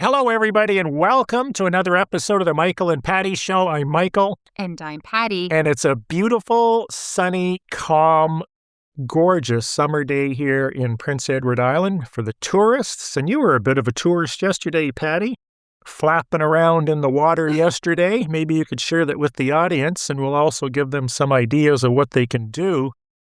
Hello, everybody, and welcome to another episode of the Michael and Patty Show. I'm Michael. And I'm Patty. And it's a beautiful, sunny, calm, gorgeous summer day here in Prince Edward Island for the tourists. And you were a bit of a tourist yesterday, Patty, flapping around in the water yesterday. Maybe you could share that with the audience, and we'll also give them some ideas of what they can do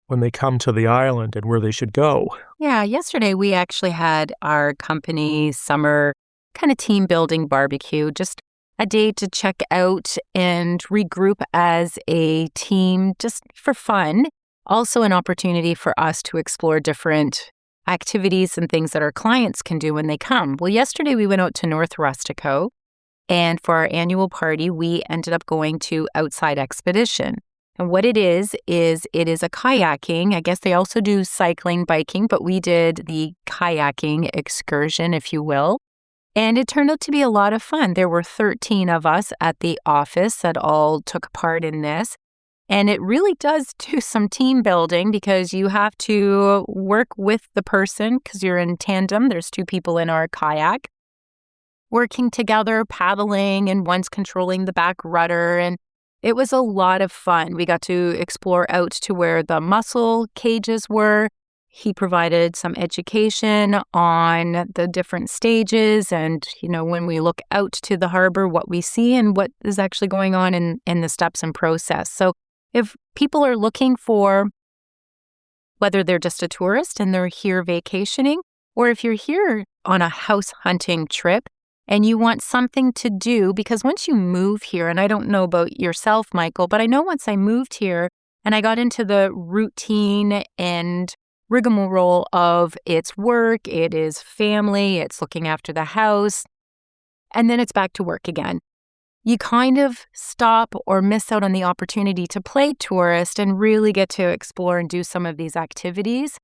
when they come to the island and where they should go. Yeah, yesterday we actually had our company summer kind of team building barbecue, just a day to check out and regroup as a team just for fun. Also an opportunity for us to explore different activities and things that our clients can do when they come. Well, yesterday we went out to North Rustico, and for our annual party, we ended up going to Outside Expedition. And what it is it is a kayaking. I guess they also do cycling, biking, but we did the kayaking excursion, if you will. And it turned out to be a lot of fun. There were 13 of us at the office that all took part in this. And it really does do some team building because you have to work with the person because you're in tandem. There's two people in our kayak working together, paddling, and one's controlling the back rudder. And it was a lot of fun. We got to explore out to where the mussel cages were. He provided some education on the different stages and, when we look out to the harbor, what we see and what is actually going on in the steps and process. So if people are looking for, whether they're just a tourist and they're here vacationing, or if you're here on a house hunting trip and you want something to do, because once you move here, and I don't know about yourself, Michael, but I know once I moved here and I got into the routine and rigmarole of it's work, it is family, it's looking after the house, and then it's back to work again. You kind of stop or miss out on the opportunity to play tourist and really get to explore and do some of these activities.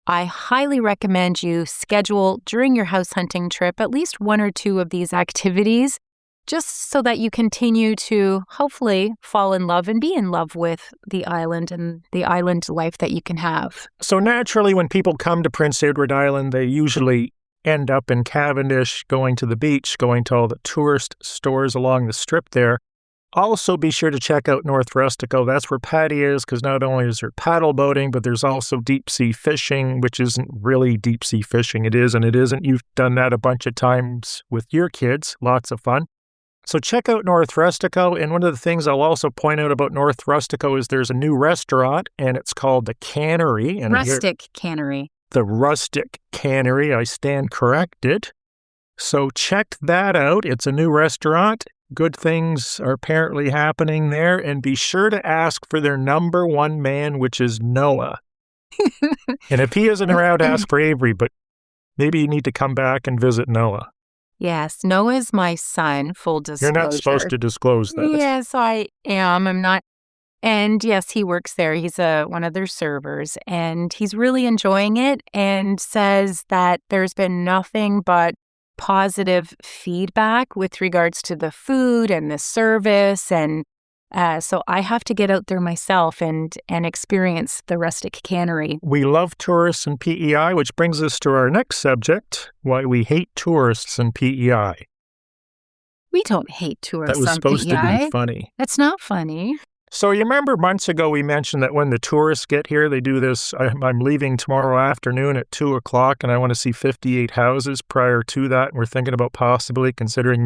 I highly recommend you schedule during your house hunting trip at least one or two of these activities, just so that you continue to hopefully fall in love and be in love with the island and the island life that you can have. So naturally, when people come to Prince Edward Island, they usually end up in Cavendish, going to the beach, going to all the tourist stores along the strip there. Also, be sure to check out North Rustico. That's where Patty is, because not only is there paddle boating, but there's also deep-sea fishing, which isn't really deep-sea fishing. It is and it isn't. You've done that a bunch of times with your kids. Lots of fun. So check out North Rustico, and one of the things I'll also point out about North Rustico is there's a new restaurant, and it's called the Cannery. And Rustic Cannery. The Rustic Cannery, I stand corrected. So check that out. It's a new restaurant. Good things are apparently happening there, and be sure to ask for their number one man, which is Noah. And if he isn't around, ask for Avery, but maybe you need to come back and visit Noah. Yes, Noah's my son, full disclosure. You're not supposed to disclose that. Yes, I am. I'm not. And yes, he works there. He's one of their servers, and he's really enjoying it and says that there's been nothing but positive feedback with regards to the food and the service. And so I have to get out there myself and experience the Rustic Cannery. We love tourists and PEI, which brings us to our next subject, why we hate tourists and PEI. We don't hate tourists on PEI. That was supposed to be funny. That's not funny. So you remember months ago we mentioned that when the tourists get here, they do this. I'm leaving tomorrow afternoon at 2 o'clock, and I want to see 58 houses prior to that. And we're thinking about possibly considering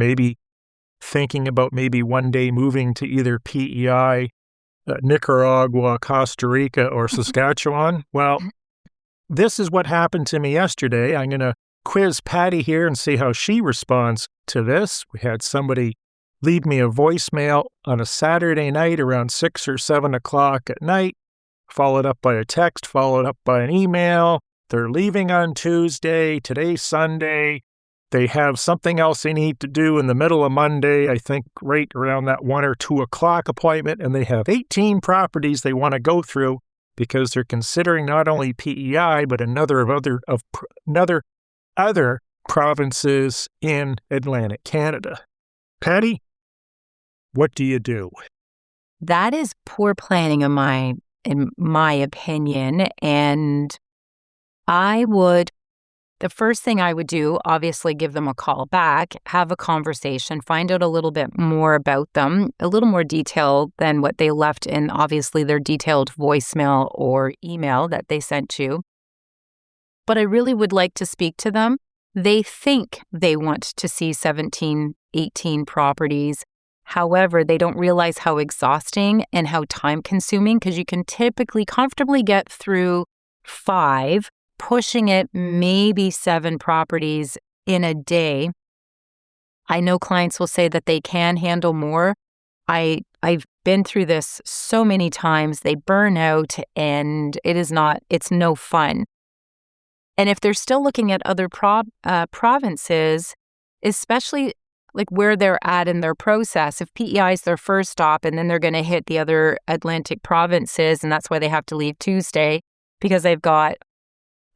thinking about maybe one day moving to either PEI, Nicaragua, Costa Rica, or Saskatchewan. Well, this is what happened to me yesterday. I'm going to quiz Patty here and see how she responds to this. We had somebody leave me a voicemail on a Saturday night around 6 or 7 o'clock at night, followed up by a text, followed up by an email. They're leaving on Tuesday. Today's Sunday. They have something else they need to do in the middle of Monday, I think right around that 1 or 2 o'clock appointment, and they have 18 properties they want to go through because they're considering not only PEI, but another other provinces in Atlantic Canada. Patty, what do you do? That is poor planning in my opinion, and I would the first thing I would do, obviously give them a call back, have a conversation, find out a little bit more about them, a little more detail than what they left in, obviously, their detailed voicemail or email that they sent you. But I really would like to speak to them. They think they want to see 17, 18 properties. However, they don't realize how exhausting and how time-consuming, because you can typically comfortably get through 5, pushing it maybe 7 properties in a day. I know clients will say that they can handle more. I've been through this so many times. They burn out, and it's no fun. And if they're still looking at other provinces, especially like where they're at in their process, if PEI is their first stop and then they're going to hit the other Atlantic provinces, and that's why they have to leave Tuesday, because they've got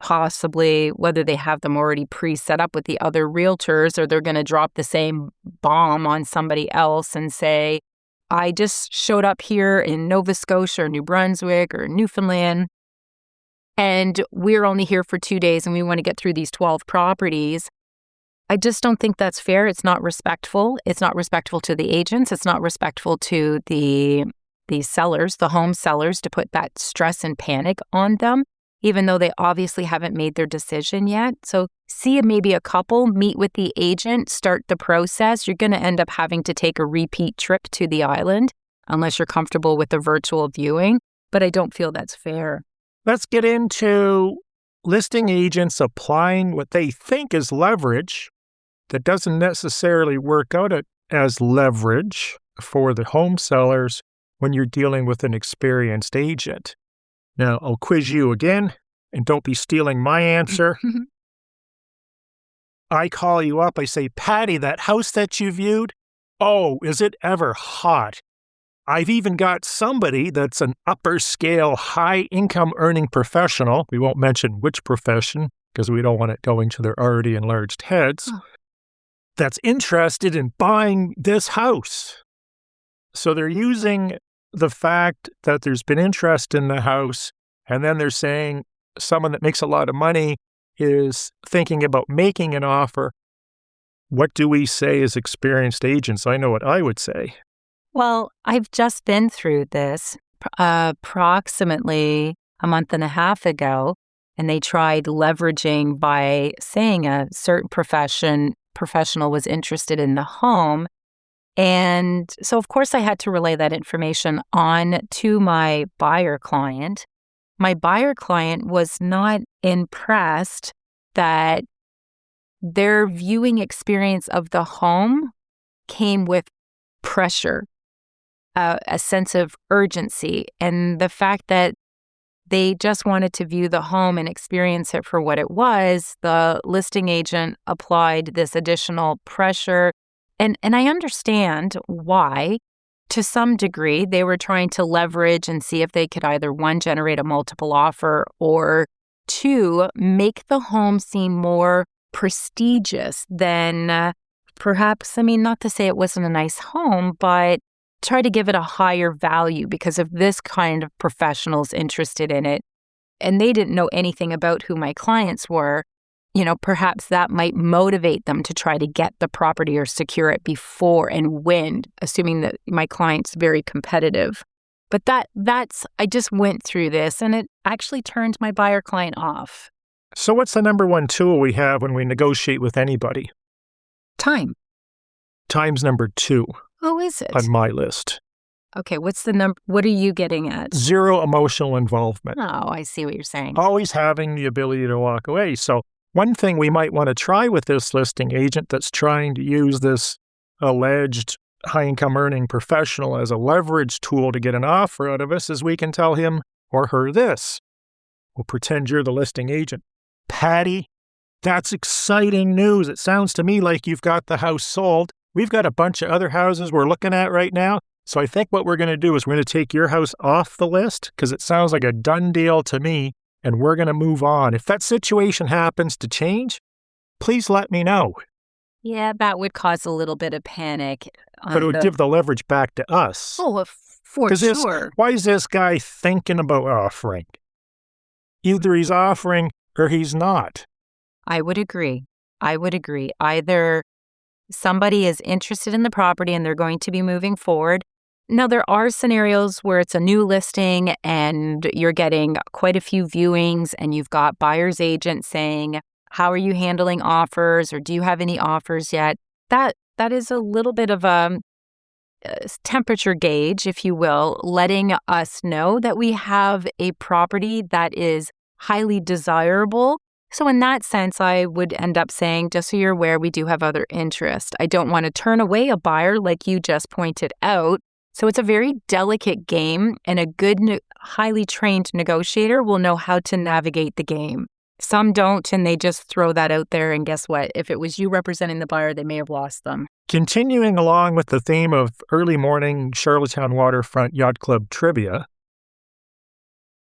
possibly, whether they have them already pre-set up with the other realtors, or they're going to drop the same bomb on somebody else and say, I just showed up here in Nova Scotia or New Brunswick or Newfoundland, and we're only here for 2 days and we want to get through these 12 properties. I just don't think that's fair. It's not respectful. It's not respectful to the agents. It's not respectful to the sellers, the home sellers, to put that stress and panic on them, even though they obviously haven't made their decision yet. So see maybe a couple, meet with the agent, start the process. You're going to end up having to take a repeat trip to the island unless you're comfortable with the virtual viewing. But I don't feel that's fair. Let's get into listing agents applying what they think is leverage that doesn't necessarily work out as leverage for the home sellers when you're dealing with an experienced agent. Now, I'll quiz you again, and don't be stealing my answer. I call you up, I say, Patty, that house that you viewed, oh, is it ever hot? I've even got somebody that's an upper scale, high income earning professional. We won't mention which profession because we don't want it going to their already enlarged heads. That's interested in buying this house. So they're using the fact that there's been interest in the house, and then they're saying someone that makes a lot of money is thinking about making an offer. What do we say as experienced agents? I know what I would say. Well, I've just been through this approximately a month and a half ago, and they tried leveraging by saying a certain professional was interested in the home. And so, of course, I had to relay that information on to my buyer client. My buyer client was not impressed that their viewing experience of the home came with pressure, a sense of urgency, and the fact that they just wanted to view the home and experience it for what it was. The listing agent applied this additional pressure. And I understand why. To some degree, they were trying to leverage and see if they could either, 1, generate a multiple offer, or 2, make the home seem more prestigious than perhaps, not to say it wasn't a nice home, but try to give it a higher value because of this kind of professionals interested in it. And they didn't know anything about who my clients were. Perhaps that might motivate them to try to get the property or secure it before and win, assuming that my client's very competitive. But I just went through this, and it actually turned my buyer client off. So what's the number one tool we have when we negotiate with anybody? Time. Time's number 2. Oh, is it? On my list. Okay, what's the number? What are you getting at? 0 emotional involvement. Oh, I see what you're saying. Always having the ability to walk away. So one thing we might want to try with this listing agent that's trying to use this alleged high-income earning professional as a leverage tool to get an offer out of us is we can tell him or her this. We'll pretend you're the listing agent. Patty, that's exciting news. It sounds to me like you've got the house sold. We've got a bunch of other houses we're looking at right now. So I think what we're going to do is we're going to take your house off the list because it sounds like a done deal to me, and we're going to move on. If that situation happens to change, please let me know. Yeah, that would cause a little bit of panic. But it would give the leverage back to us. Oh, for sure. Why is this guy thinking about offering? Either he's offering or he's not. I would agree. Either somebody is interested in the property and they're going to be moving forward. Now, there are scenarios where it's a new listing and you're getting quite a few viewings and you've got buyer's agents saying, how are you handling offers, or do you have any offers yet? That is a little bit of a temperature gauge, if you will, letting us know that we have a property that is highly desirable. So in that sense, I would end up saying, just so you're aware, we do have other interest. I don't want to turn away a buyer like you just pointed out. So it's a very delicate game, and a good, highly trained negotiator will know how to navigate the game. Some don't, and they just throw that out there, and guess what? If it was you representing the buyer, they may have lost them. Continuing along with the theme of early morning Charlottetown Waterfront Yacht Club trivia,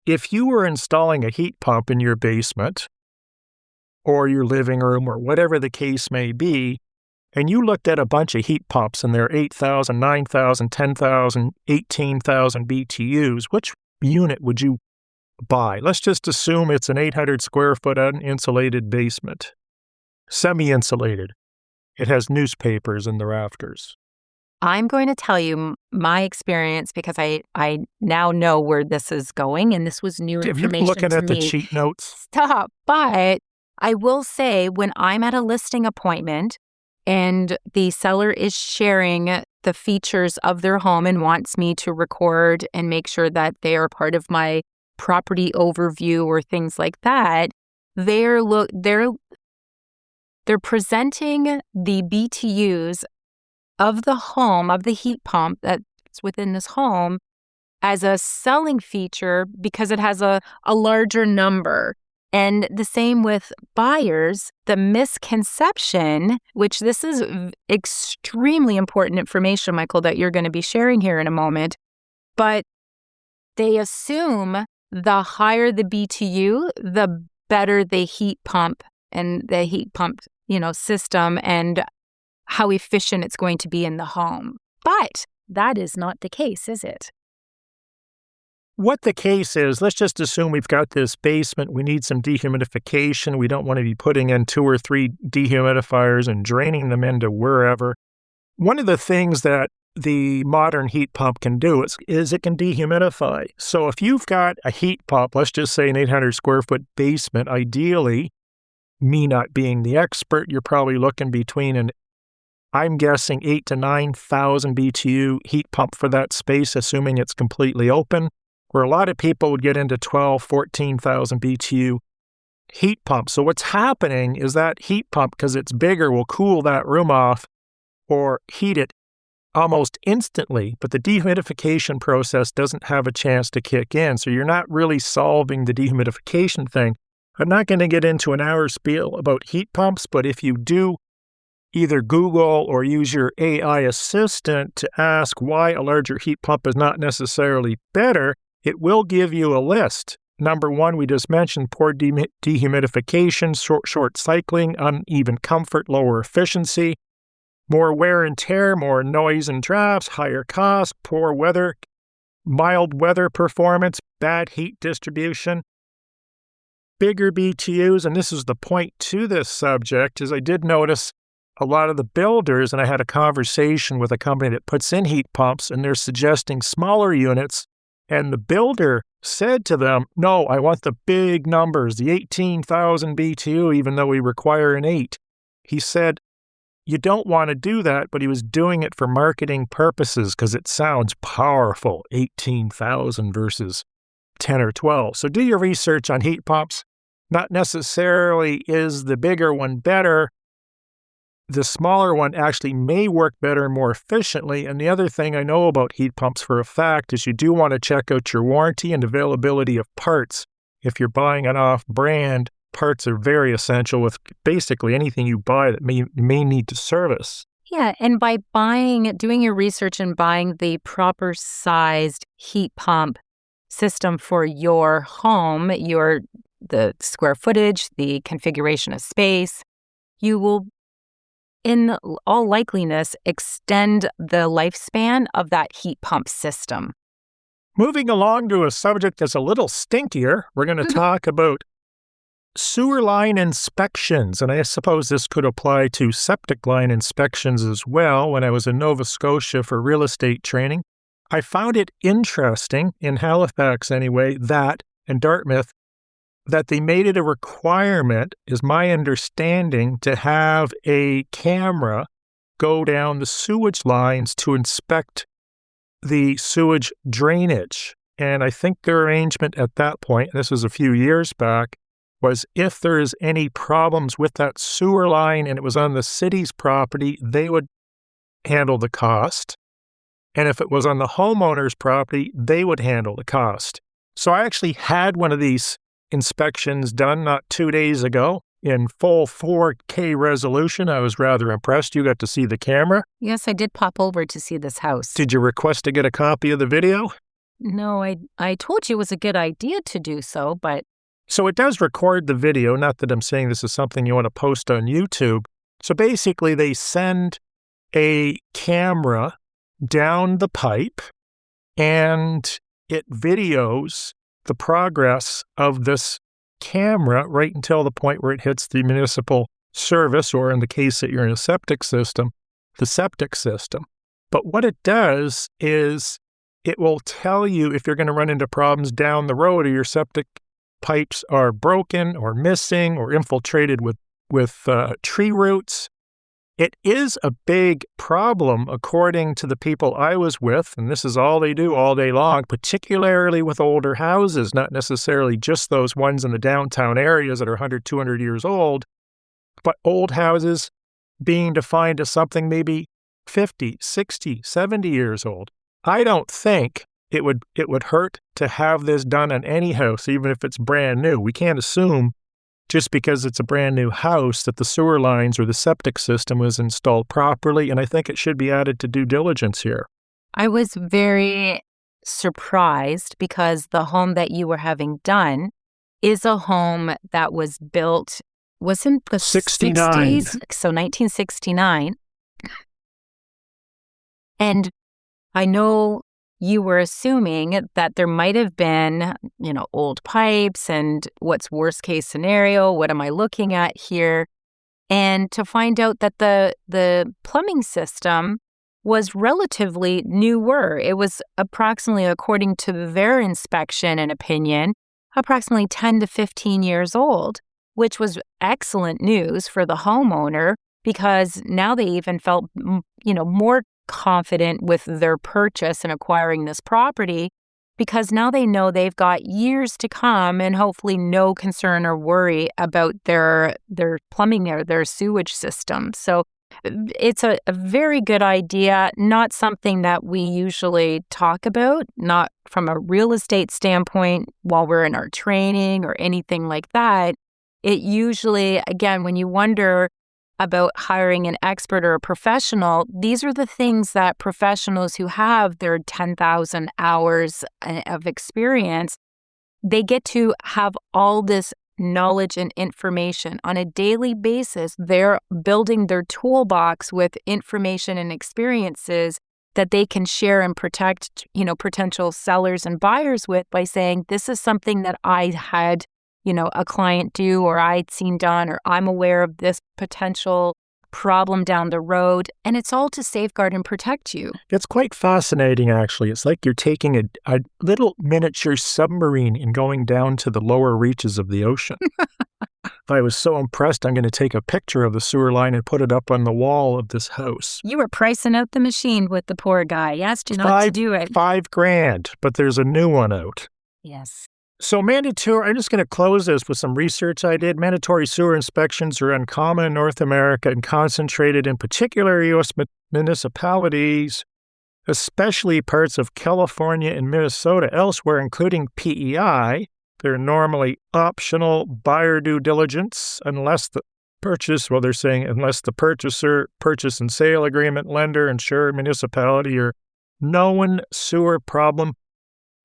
if you were installing a heat pump in your basement or your living room or whatever the case may be, and you looked at a bunch of heat pumps and they're 8,000, 9,000, 10,000, 18,000 BTUs, which unit would you buy? Let's just assume it's an 800 square foot uninsulated basement, semi-insulated. It has newspapers in the rafters. I'm going to tell you my experience because I now know where this is going, and this was new information to me. You're looking at the cheat notes. Stop. But I will say, when I'm at a listing appointment and the seller is sharing the features of their home and wants me to record and make sure that they are part of my property overview or things like that, they're presenting the BTUs of the home, of the heat pump that's within this home, as a selling feature because it has a larger number. And the same with buyers, the misconception, which this is extremely important information, Michael, that you're going to be sharing here in a moment, but they assume the higher the BTU, the better the heat pump and the heat pump, system and how efficient it's going to be in the home. But that is not the case, is it? What the case is, let's just assume we've got this basement. We need some dehumidification. We don't want to be putting in 2 or 3 dehumidifiers and draining them into wherever. One of the things that the modern heat pump can do is it can dehumidify. So if you've got a heat pump, let's just say an 800 square foot basement, ideally, me not being the expert, you're probably looking between I'm guessing 8,000 to 9,000 BTU heat pump for that space, assuming it's completely open, where a lot of people would get into 12,000, 14,000 BTU heat pump. So what's happening is that heat pump, because it's bigger, will cool that room off or heat it almost instantly, but the dehumidification process doesn't have a chance to kick in. So you're not really solving the dehumidification thing. I'm not going to get into an hour spiel about heat pumps, but if you do either Google or use your AI assistant to ask why a larger heat pump is not necessarily better, it will give you a list. Number 1, we just mentioned poor dehumidification, short cycling, uneven comfort, lower efficiency, more wear and tear, more noise and drafts, higher cost, poor weather, mild weather performance, bad heat distribution, bigger BTUs. And this is the point to this subject, is I did notice a lot of the builders, and I had a conversation with a company that puts in heat pumps, and they're suggesting smaller units. And the builder said to them, no, I want the big numbers, the 18,000 BTU, even though we require an 8. He said, you don't want to do that, but he was doing it for marketing purposes because it sounds powerful, 18,000 versus 10 or 12. So do your research on heat pumps. Not necessarily is the bigger one better. The smaller one actually may work better and more efficiently. And the other thing I know about heat pumps for a fact is you do want to check out your warranty and availability of parts. If you're buying an off-brand, parts are very essential with basically anything you buy that may need to service. Yeah, and by doing your research and buying the proper sized heat pump system for your home, the square footage, the configuration of space, you will, in all likeliness, extend the lifespan of that heat pump system. Moving along to a subject that's a little stinkier, we're going to talk about sewer line inspections, and I suppose this could apply to septic line inspections as well. When I was in Nova Scotia for real estate training, I found it interesting, in Halifax anyway, and Dartmouth, that they made it a requirement, is my understanding, to have a camera go down the sewage lines to inspect the sewage drainage. And I think their arrangement at that point, this was a few years back, was if there's any problems with that sewer line and it was on the city's property, they would handle the cost. And if it was on the homeowner's property, they would handle the cost. So I actually had one of these inspections done not 2 days ago in full 4K resolution. I was rather impressed. You got to see the camera. Yes, I did pop over to see this house. Did you request to get a copy of the video? No, I told you it was a good idea to do so, but... So it does record the video, not that I'm saying this is something you want to post on YouTube. So basically they send a camera down the pipe and it videos the progress of this camera right until the point where it hits the municipal service, or in the case that you're in a septic system, the septic system. But what it does is it will tell you if you're going to run into problems down the road, or your septic pipes are broken or missing or infiltrated with tree roots. It is a big problem, according to the people I was with, and this is all they do all day long, particularly with older houses, not necessarily just those ones in the downtown areas that are 100, 200 years old, but old houses being defined as something maybe 50, 60, 70 years old. I don't think it would hurt to have this done on any house, even if it's brand new. We can't assume just because it's a brand new house that the sewer lines or the septic system was installed properly, and I think it should be added to due diligence here. I was very surprised because the home that you were having done is a home that was built, wasn't the 69. 60s? So 1969. And I know you were assuming that there might have been, old pipes and what's worst case scenario, what am I looking at here? And to find out that the plumbing system was relatively newer. It was approximately, according to their inspection and opinion, approximately 10 to 15 years old, which was excellent news for the homeowner because now they even felt, more confident with their purchase and acquiring this property because now they know they've got years to come and hopefully no concern or worry about their plumbing or their sewage system. So it's a very good idea, not something that we usually talk about, not from a real estate standpoint while we're in our training or anything like that. It usually, again, when you wonder about hiring an expert or a professional, these are the things that professionals who have their 10,000 hours of experience, they get to have all this knowledge and information on a daily basis. They're building their toolbox with information and experiences that they can share and protect, potential sellers and buyers with by saying, this is something that I had a client do, or I'd seen done, or I'm aware of this potential problem down the road. And it's all to safeguard and protect you. It's quite fascinating, actually. It's like you're taking a little miniature submarine and going down to the lower reaches of the ocean. If I was so impressed, I'm going to take a picture of the sewer line and put it up on the wall of this house. You were pricing out the machine with the poor guy. He asked you not to do it. $5,000, but there's a new one out. Yes. So mandatory, I'm just going to close this with some research I did. Mandatory sewer inspections are uncommon in North America and concentrated in particular U.S. municipalities, especially parts of California and Minnesota. Elsewhere, including PEI, they're normally optional buyer due diligence unless the purchaser, purchase and sale agreement, lender, insurer, municipality, or known sewer problem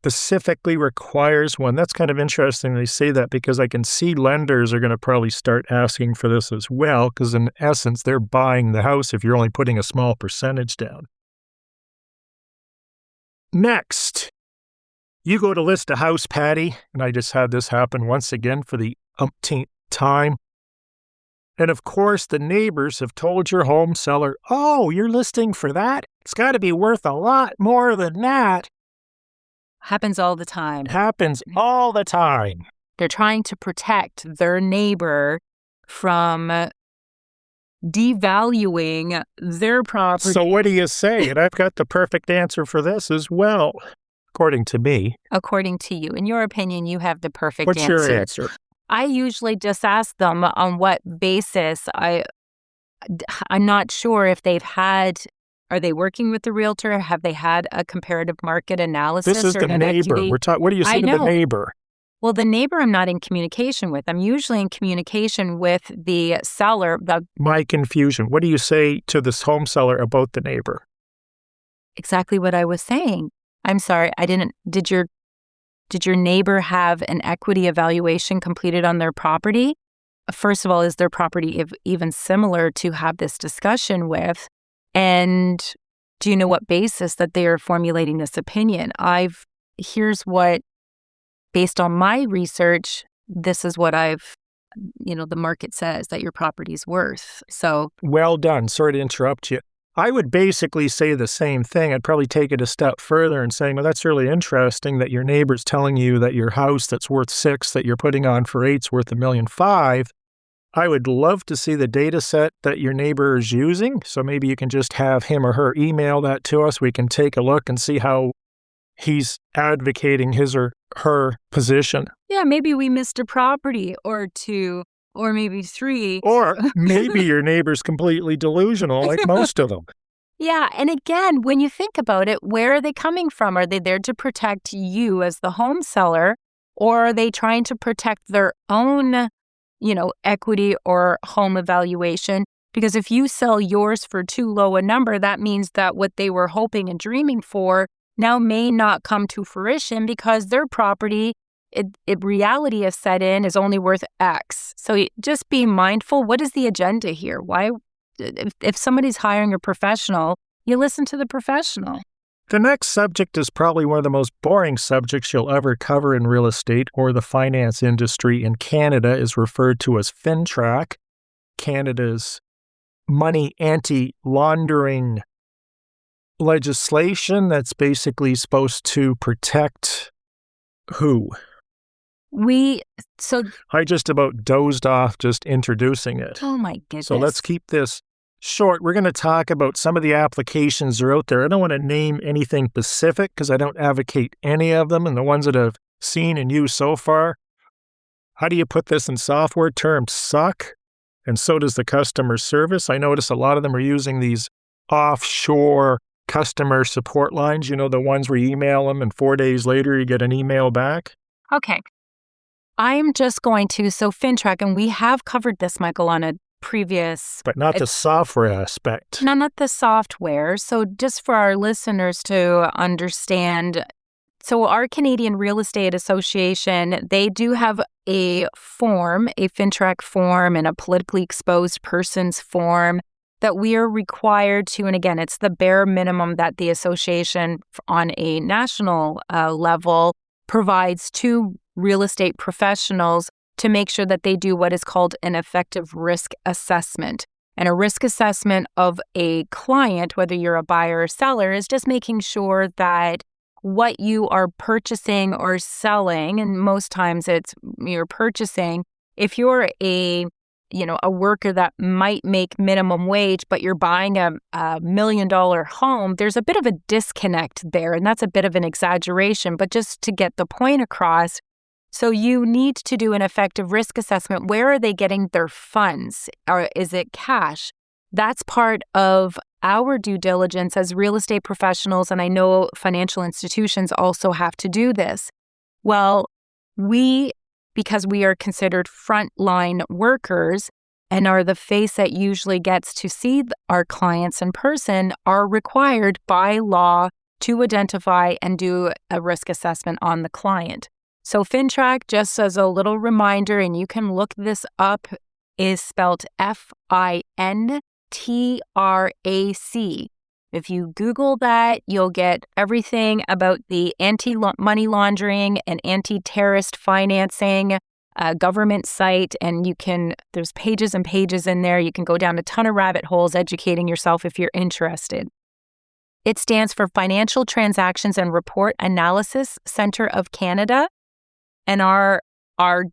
specifically requires one. That's kind of interesting they say that because I can see lenders are going to probably start asking for this as well because in essence, they're buying the house if you're only putting a small percentage down. Next, you go to list a house, Patty, and I just had this happen once again for the umpteenth time. And of course, the neighbors have told your home seller, oh, you're listing for that? It's got to be worth a lot more than that. Happens all the time. Happens all the time. They're trying to protect their neighbor from devaluing their property. So what do you say? And I've got the perfect answer for this as well, according to me. According to you. In your opinion, you have the perfect What's answer. What's your answer? I usually just ask them on what basis. I'm not sure if are they working with the realtor? Have they had a comparative market analysis? This is the neighbor. What do you say to the neighbor? Well, the neighbor I'm not in communication with. I'm usually in communication with the seller. My confusion. What do you say to this home seller about the neighbor? Exactly what I was saying. I'm sorry, Did your neighbor have an equity evaluation completed on their property? First of all, is their property even similar to have this discussion with? And do you know what basis that they are formulating this opinion? Here's what, based on my research, this is what the market says that your property's worth. So. Well done. Sorry to interrupt you. I would basically say the same thing. I'd probably take it a step further and saying, well, that's really interesting that your neighbor's telling you that your house that's worth $6 that you're putting on for $8's worth $1.5 million. I would love to see the data set that your neighbor is using. So maybe you can just have him or her email that to us. We can take a look and see how he's advocating his or her position. Yeah, maybe we missed a property or two. Or maybe 3. Or maybe your neighbor's completely delusional, like most of them. Yeah, and again, when you think about it, where are they coming from? Are they there to protect you as the home seller? Or are they trying to protect their own, equity or home evaluation? Because if you sell yours for too low a number, that means that what they were hoping and dreaming for now may not come to fruition because their property, reality is set in, is only worth X. So just be mindful. What is the agenda here? Why, if somebody's hiring a professional, you listen to the professional. The next subject is probably one of the most boring subjects you'll ever cover in real estate or the finance industry in Canada is referred to as FINTRAC, Canada's money anti-laundering legislation that's basically supposed to protect who? I just about dozed off just introducing it. Oh my goodness. So let's keep this short. We're going to talk about some of the applications that are out there. I don't want to name anything specific because I don't advocate any of them, and the ones that I've seen and used so far. How do you put this in software terms? Suck. And so does the customer service. I notice a lot of them are using these offshore customer support lines, the ones where you email them and 4 days later you get an email back. Okay. I'm just going to, so FINTRAC, and we have covered this, Michael, on a previous... But not the software aspect. No, not the software. So just for our listeners to understand, so our Canadian Real Estate Association, they do have a form, a FINTRAC form and a politically exposed persons form that we are required to, and again, it's the bare minimum that the association on a national level provides to real estate professionals to make sure that they do what is called an effective risk assessment. And a risk assessment of a client, whether you're a buyer or seller, is just making sure that what you are purchasing or selling, and most times it's you're purchasing, if you're a worker that might make minimum wage, but you're buying a $1 million home, there's a bit of a disconnect there. And that's a bit of an exaggeration, but just to get the point across. So you need to do an effective risk assessment. Where are they getting their funds? Or is it cash? That's part of our due diligence as real estate professionals. And I know financial institutions also have to do this. Well, because we are considered frontline workers and are the face that usually gets to see our clients in person, are required by law to identify and do a risk assessment on the client. So FINTRAC, just as a little reminder, and you can look this up, is spelled FINTRAC. If you Google that, you'll get everything about the anti-money laundering and anti-terrorist financing government site, and there's pages and pages in there. You can go down a ton of rabbit holes educating yourself if you're interested. It stands for Financial Transactions and Report Analysis Centre of Canada. And our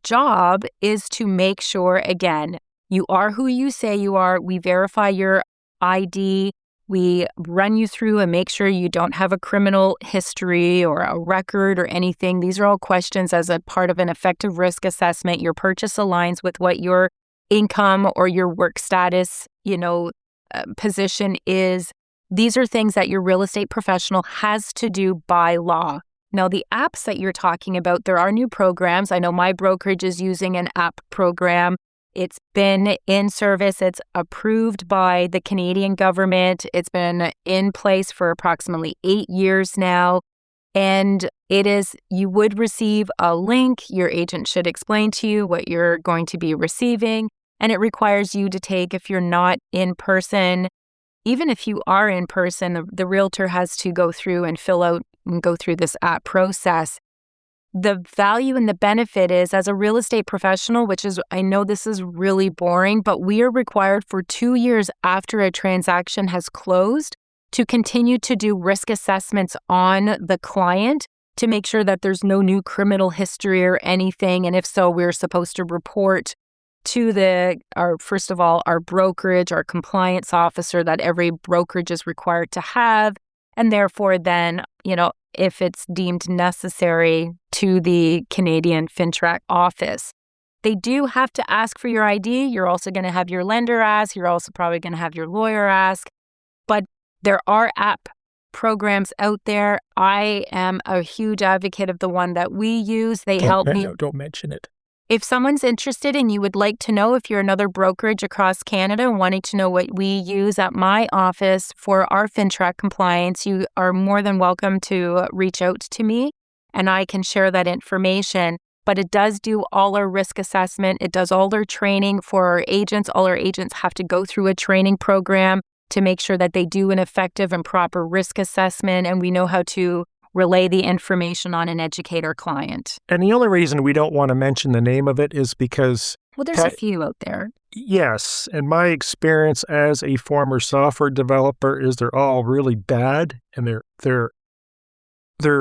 job is to make sure, again, you are who you say you are. We verify your ID. We run you through and make sure you don't have a criminal history or a record or anything. These are all questions as a part of an effective risk assessment. Your purchase aligns with what your income or your work status, position is. These are things that your real estate professional has to do by law. Now, the apps that you're talking about, there are new programs. I know my brokerage is using an app program. It's been in service. It's approved by the Canadian government. It's been in place for approximately 8 years now. And you would receive a link. Your agent should explain to you what you're going to be receiving. And it requires you to take, if you're not in person, even if you are in person, the realtor has to go through and fill out and go through this app process. The value and the benefit is, as a real estate professional, I know this is really boring, but we are required for 2 years after a transaction has closed to continue to do risk assessments on the client to make sure that there's no new criminal history or anything. And if so, we're supposed to report to first of all, our brokerage, our compliance officer that every brokerage is required to have. And therefore, then, if it's deemed necessary, to the Canadian FINTRAC office. They do have to ask for your ID. You're also going to have your lender ask. You're also probably going to have your lawyer ask. But there are app programs out there. I am a huge advocate of the one that we use. They help me. Don't mention it. If someone's interested and you would like to know, if you're another brokerage across Canada and wanting to know what we use at my office for our FINTRAC compliance, you are more than welcome to reach out to me and I can share that information. But it does do all our risk assessment. It does all our training for our agents. All our agents have to go through a training program to make sure that they do an effective and proper risk assessment, and we know how to relay the information on and educate our client. And the only reason we don't want to mention the name of it is because... Well, there's a few out there. Yes. And my experience as a former software developer is they're all really bad, and their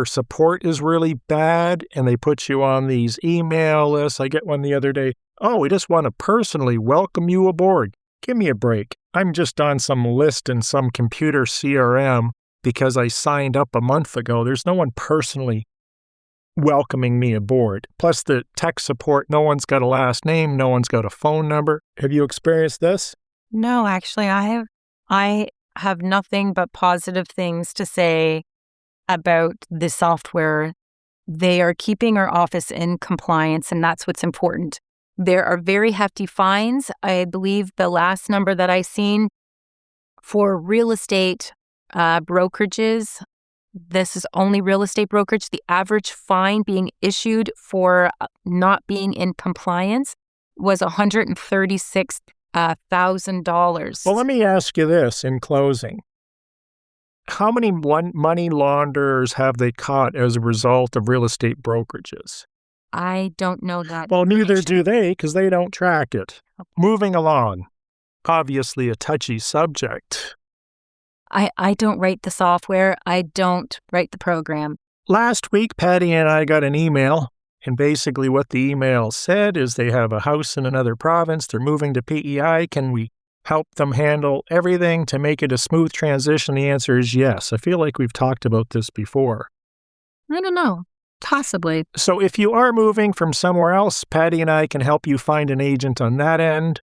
support is really bad, and they put you on these email lists. I get one the other day. Oh, we just want to personally welcome you aboard. Give me a break. I'm just on some list in some computer CRM because I signed up a month ago. There's no one personally welcoming me aboard. Plus the tech support, no one's got a last name, no one's got a phone number. Have you experienced this? No, actually, I have nothing but positive things to say about the software. They are keeping our office in compliance, and that's what's important. There are very hefty fines. I believe the last number that I seen for real estate brokerages, this is only real estate brokerage, the average fine being issued for not being in compliance was $136,000. Well, let me ask you this in closing. How many money launderers have they caught as a result of real estate brokerages? I don't know that. Well, neither do they, because they don't track it. Okay. Moving along. Obviously a touchy subject. I don't write the software. I don't write the program. Last week, Patty and I got an email, and basically what the email said is they have a house in another province. They're moving to PEI. Can we help them handle everything to make it a smooth transition? The answer is yes. I feel like we've talked about this before. I don't know. Possibly. So if you are moving from somewhere else, Patty and I can help you find an agent on that end.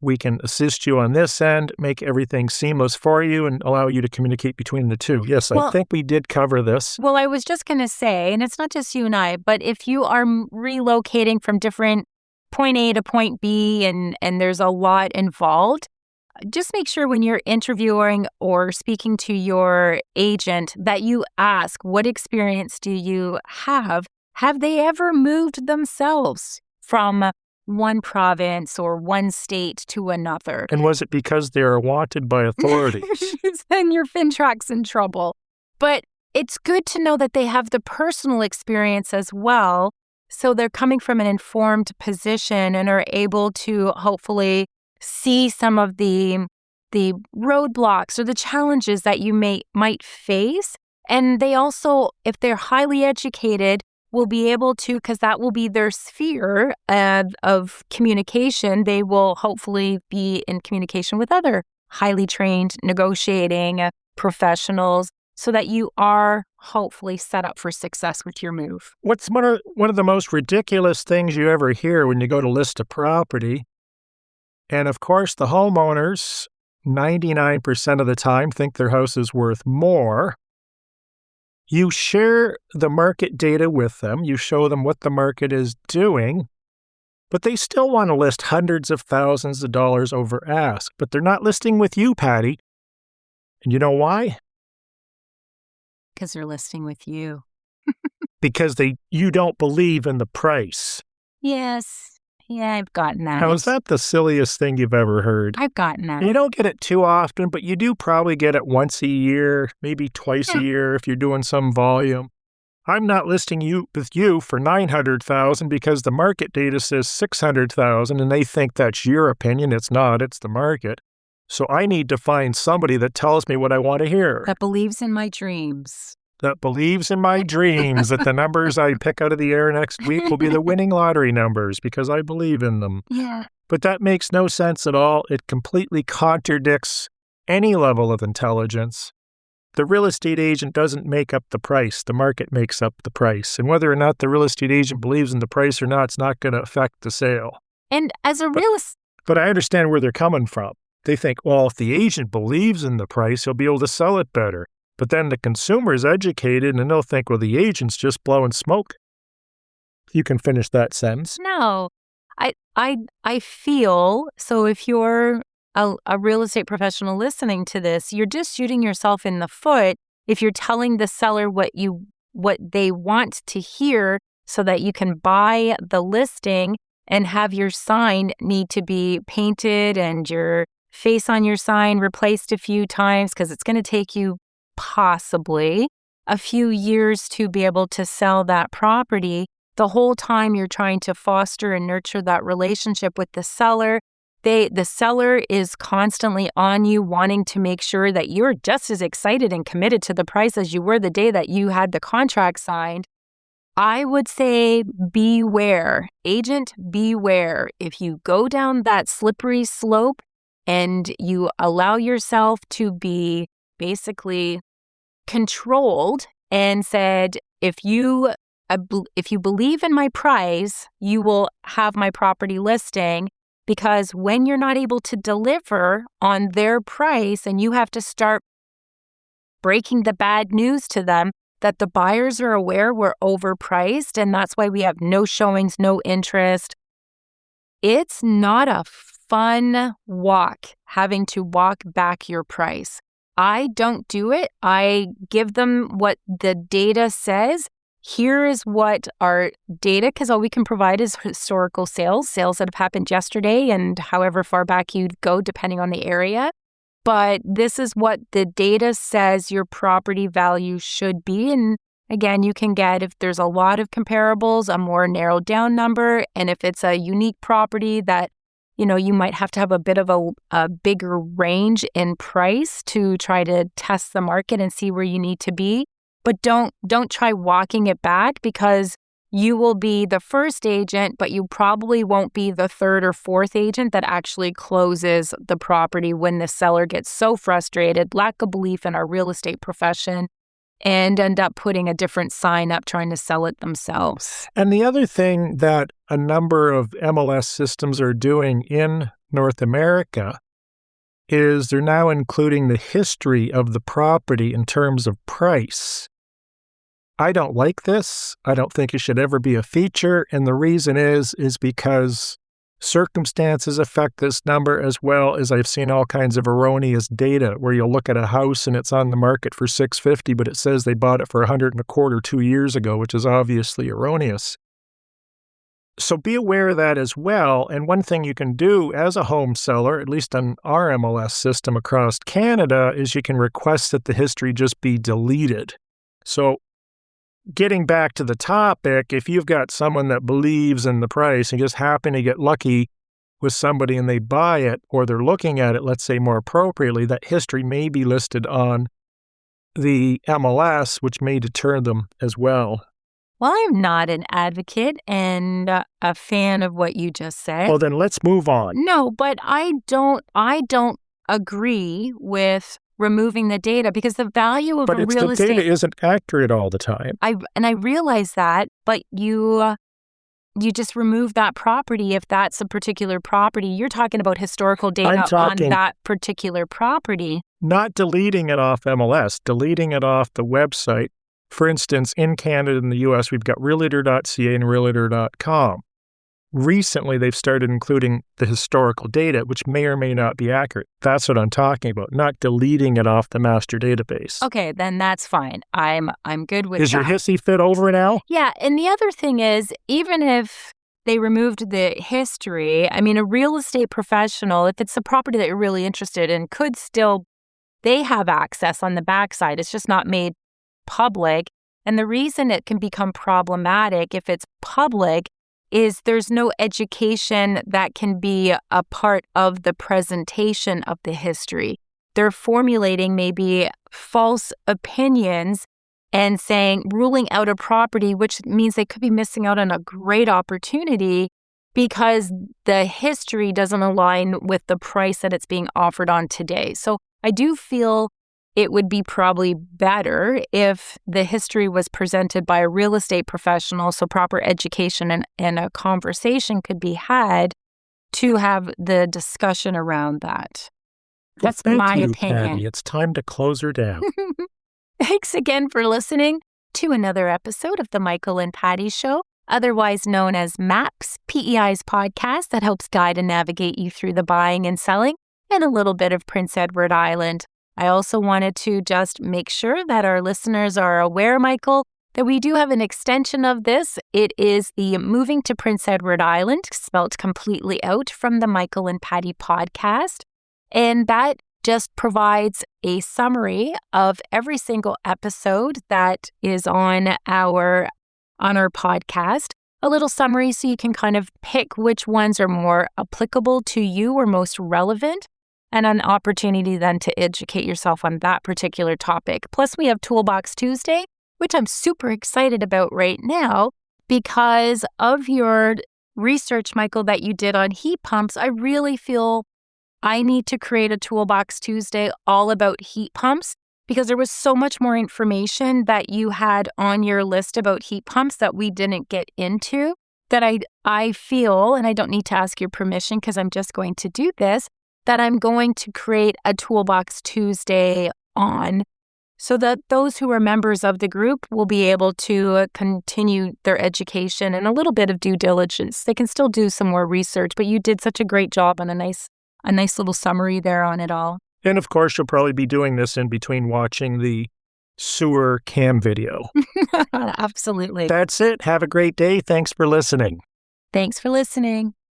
We can assist you on this end, make everything seamless for you, and allow you to communicate between the two. Yes, I think we did cover this. Well, I was just going to say, and it's not just you and I, but if you are relocating from different point A to point B and there's a lot involved, just make sure when you're interviewing or speaking to your agent that you ask, what experience do you have? Have they ever moved themselves from one province or one state to another? And was it because they are wanted by authorities? Then your FINTRAC's in trouble. But it's good to know that they have the personal experience as well, So they're coming from an informed position and are able to hopefully see some of the roadblocks or the challenges that you might face. And they also, if they're highly educated, will be able to, because that will be their sphere of communication, they will hopefully be in communication with other highly trained negotiating professionals so that you are hopefully set up for success with your move. What's one of the most ridiculous things you ever hear when you go to list a property? And of course, the homeowners, 99% of the time, think their house is worth more. You share the market data with them. You show them what the market is doing, but they still want to list hundreds of thousands of dollars over ask. But they're not listing with you, Patty. And you know why? Because they're listing with you. Because you don't believe in the price. Yes. Yeah, I've gotten that. Now, is that the silliest thing you've ever heard? I've gotten that. You don't get it too often, but you do probably get it once a year, maybe twice a year if you're doing some volume. I'm not listing with you for $900,000 because the market data says $600,000 and they think that's your opinion. It's not, it's the market. So I need to find somebody that tells me what I want to hear. That believes in my dreams. That believes in my dreams that the numbers I pick out of the air next week will be the winning lottery numbers because I believe in them. Yeah. But that makes no sense at all. It completely contradicts any level of intelligence. The real estate agent doesn't make up the price. The market makes up the price. And whether or not the real estate agent believes in the price or not, it's not going to affect the sale. And as a realist... But I understand where they're coming from. They think, well, if the agent believes in the price, he'll be able to sell it better. But then the consumer's educated and they'll think, well, the agent's just blowing smoke. You can finish that sentence. No, I feel, so if you're a real estate professional listening to this, you're just shooting yourself in the foot if you're telling the seller what they want to hear so that you can buy the listing and have your sign need to be painted and your face on your sign replaced a few times because it's going to take you possibly a few years to be able to sell that property. The whole time you're trying to foster and nurture that relationship with the seller, the seller is constantly on you wanting to make sure that you're just as excited and committed to the price as you were the day that you had the contract signed. I would say beware, agent, beware. If you go down that slippery slope and you allow yourself to be basically controlled and said, if you believe in my price, you will have my property listing, because when you're not able to deliver on their price and you have to start breaking the bad news to them that the buyers are aware we're overpriced and that's why we have no showings, no interest. It's not a fun walk having to walk back your price. I don't do it. I give them what the data says. Here is what our data, because all we can provide is historical sales that have happened yesterday and however far back you'd go depending on the area. But this is what the data says your property value should be. And again, you can get, if there's a lot of comparables, a more narrowed down number. And if it's a unique property that you might have to have a bit of a bigger range in price to try to test the market and see where you need to be. But don't try walking it back, because you will be the first agent, but you probably won't be the third or fourth agent that actually closes the property when the seller gets so frustrated, lack of belief in our real estate profession, and end up putting a different sign up trying to sell it themselves. And the other thing that a number of MLS systems are doing in North America is they're now including the history of the property in terms of price. I don't like this. I don't think it should ever be a feature. And the reason is because circumstances affect this number, as well as I've seen all kinds of erroneous data where you'll look at a house and it's on the market for $650, but it says they bought it for $125 2 years ago, which is obviously erroneous. So be aware of that as well. And one thing you can do as a home seller, at least on our MLS system across Canada, is you can request that the history just be deleted. So getting back to the topic, if you've got someone that believes in the price and just happen to get lucky with somebody and they buy it, or they're looking at it, let's say more appropriately, that history may be listed on the MLS, which may deter them as well. Well, I'm not an advocate and a fan of what you just said. Well, then let's move on. No, but I don't agree with removing the data, because the value of a real estate... But the data isn't accurate all the time. I realize that, but you just remove that property if that's a particular property. You're talking about historical data on that particular property. Not deleting it off MLS, deleting it off the website. For instance, in Canada and the US, we've got realtor.ca and realtor.com. Recently, they've started including the historical data, which may or may not be accurate. That's what I'm talking about, not deleting it off the master database. Okay, then that's fine. I'm good with that. Is your hissy fit over now? Yeah, and the other thing is, even if they removed the history, I mean, a real estate professional, if it's a property that you're really interested in, could still, they have access on the backside. It's just not made public. And the reason it can become problematic if it's public is there's no education that can be a part of the presentation of the history. They're formulating maybe false opinions and ruling out a property, which means they could be missing out on a great opportunity because the history doesn't align with the price that it's being offered on today. So I do feel it would be probably better if the history was presented by a real estate professional, so proper education and a conversation could be had to have the discussion around that. That's my opinion. Patty. It's time to close her down. Thanks again for listening to another episode of the Michael and Patty Show, otherwise known as MAPS, PEI's podcast that helps guide and navigate you through the buying and selling and a little bit of Prince Edward Island. I also wanted to just make sure that our listeners are aware, Michael, that we do have an extension of this. It is the Moving to Prince Edward Island, spelt completely out from the Michael and Patty podcast. And that just provides a summary of every single episode that is on our podcast. A little summary so you can kind of pick which ones are more applicable to you or most relevant, and an opportunity then to educate yourself on that particular topic. Plus, we have Toolbox Tuesday, which I'm super excited about right now because of your research, Michael, that you did on heat pumps. I really feel I need to create a Toolbox Tuesday all about heat pumps because there was so much more information that you had on your list about heat pumps that we didn't get into, that I feel, and I don't need to ask your permission because I'm just going to do this, that I'm going to create a Toolbox Tuesday on, so that those who are members of the group will be able to continue their education and a little bit of due diligence. They can still do some more research, but you did such a great job on a nice little summary there on it all. And of course, you'll probably be doing this in between watching the sewer cam video. Absolutely. That's it. Have a great day. Thanks for listening. Thanks for listening.